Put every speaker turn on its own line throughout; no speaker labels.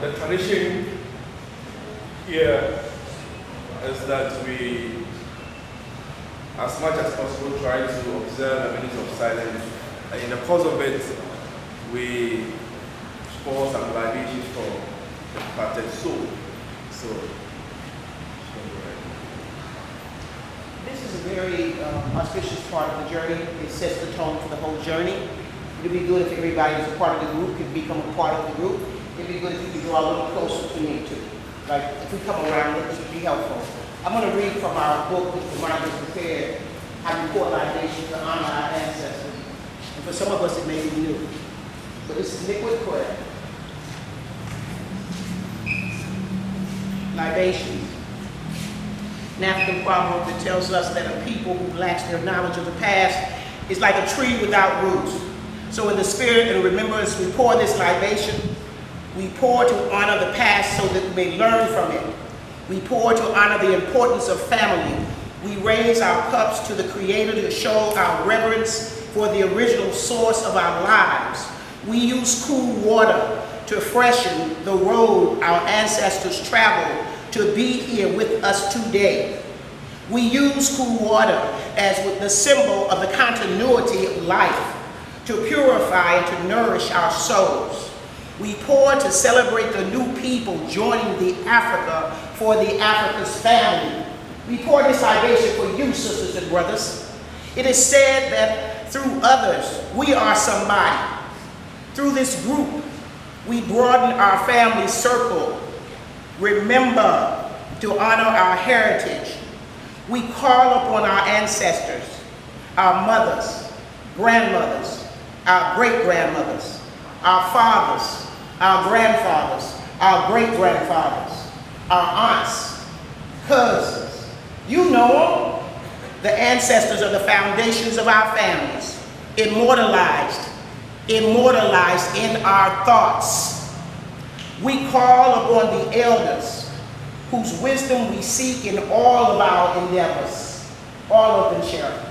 The tradition here is that we, as much as possible, try to observe a minute of silence. And in the course of it, we pour some libations for the departed soul. So
this is a very auspicious part of the journey. It sets the tone for the whole journey. It would be good if everybody who's a part of the group could become a part of the group. It would be good if you could draw a little closer to me too. Like if we come around, it would be helpful. I'm going to read from our book, which the mind is prepared, how we pour libations to honor our ancestors. And for some of us, it may be new. But this is liquid prayer. Libations. An African proverb that tells us that a people who lacks their knowledge of the past is like a tree without roots. So in the spirit and remembrance, we pour this libation. We pour to honor the past so that we may learn from it. We pour to honor the importance of family. We raise our cups to the Creator to show our reverence for the original source of our lives. We use cool water to freshen the road our ancestors traveled to be here with us today. We use cool water as with the symbol of the continuity of life, to purify and to nourish our souls. We pour to celebrate the new people joining the Africa for the Africa's family. We pour this libation for you, sisters and brothers. It is said that through others, we are somebody. Through this group, we broaden our family circle. Remember to honor our heritage. We call upon our ancestors, our mothers, grandmothers, our great-grandmothers, our fathers, our grandfathers, our great-grandfathers, our aunts, cousins. You know them, the ancestors are the foundations of our families, immortalized in our thoughts. We call upon the elders, whose wisdom we seek in all of our endeavors, all of them, Sheriff.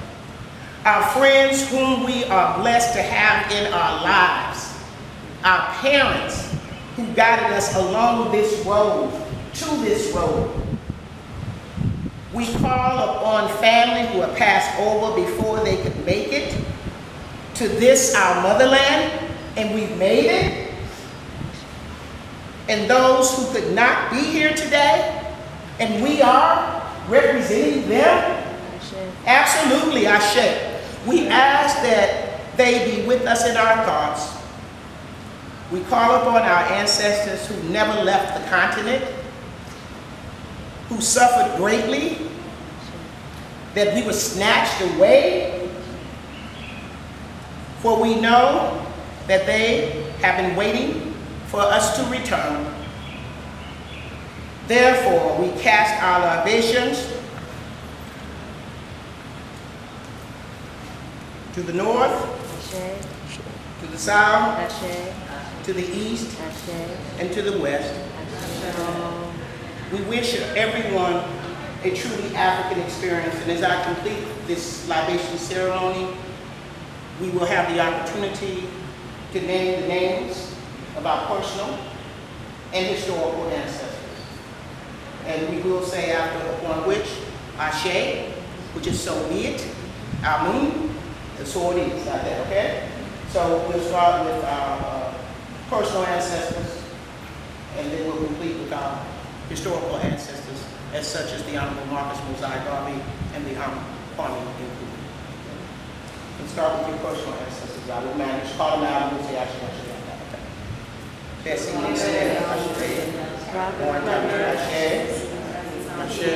Our friends whom we are blessed to have in our lives, our parents who guided us along this road, to this road. We call upon family who have passed over before they could make it to this, our motherland, and we've made it. And those who could not be here today, and we are representing them. Absolutely, Ashe. We ask that they be with us in our thoughts. We call upon our ancestors who never left the continent, who suffered greatly, that we were snatched away, for we know that they have been waiting for us to return. Therefore, we cast our libations to the north, Ashe. To the south, Ashe. To the east, Ashe. And to the west. Ashe. We wish everyone a truly African experience, and as I complete this libation ceremony, we will have the opportunity to name the names of our personal and historical ancestors. And we will say after upon which, Ashe, which is so be it, Amun, and so it is, like that, okay? So we'll start with our personal ancestors, and then we'll complete with our historical ancestors, as such as the Honorable Marcus Mosiah Garvey and the Honorable Kwame Nkrumah. Let's start with your personal ancestors. I will manage, call them out, and we'll say Ashe, Ashe, Ashe. Bessie, Ashe, Ashe. One time, Ashe, Ashe,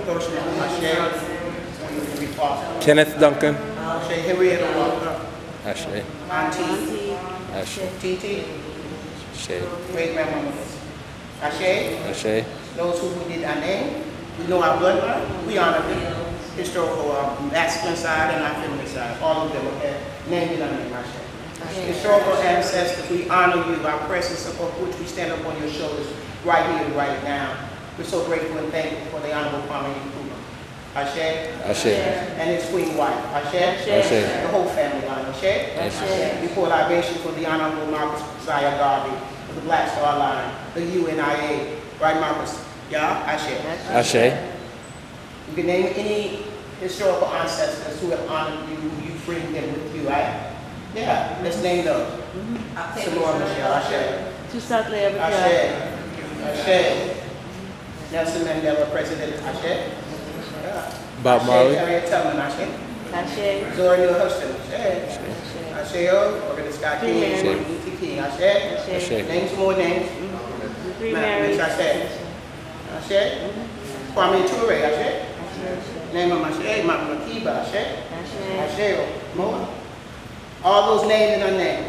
personal Ashe.
Kenneth Duncan.
Ashe, Henrietta Walker.
Ashe.
Auntie.
Ashe.
Titi.
Ashe.
Great grandmother. Ashe.
Ashe.
Those who we did our name, we know our bloodline, we honor them. Historical masculine side and our feminine side, all of them, okay? Name it under Ashe. Historical ancestors, we honor you, our presence of which we stand up on your shoulders right here and right now. We're so grateful and thankful for the Honorable Kwame Nkrumah. Ashe.
Ashe.
And his queen wife. Ashe.
Ashe.
The whole family line. Ashe.
Ashe.
We pour libation for the Honorable Marcus Mosiah Garvey of the Black Star Line, the UNIA. Right, Marcus? Yeah, Ashe.
Ashe.
You can name any historical ancestors who have honored you, who you bring them with you, right? Yeah, let's name those. Some more, Michelle. Ashe. Ashe. Ashe. Nelson Mandela, President. Ashe. Yeah.
Bob
Ashe,
Marley.
Harriet Tubman. Ashe. Zora Neale Hurston. Ashe. Asheo, Morgan Scott King,
Ashe.
Martin Luther King. Ashe.
Ashe.
Name some more names.
Three
Miss
married.
Ashe. Ashe. Kwame Ture. Ashe. Name of Ashe. Mama Makiba. Ashe. Asheo. More. All those named and unnamed.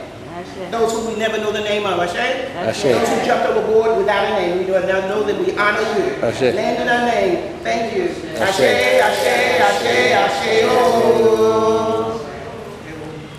Those who we never know the name of. Ashe.
Ashe.
Those who jumped overboard without a name. We do now know that we honor you.
Ashe.
Named and unnamed. Thank you.
Ashe.
Ashe. Ashe. Ashe. Ashe. Oh.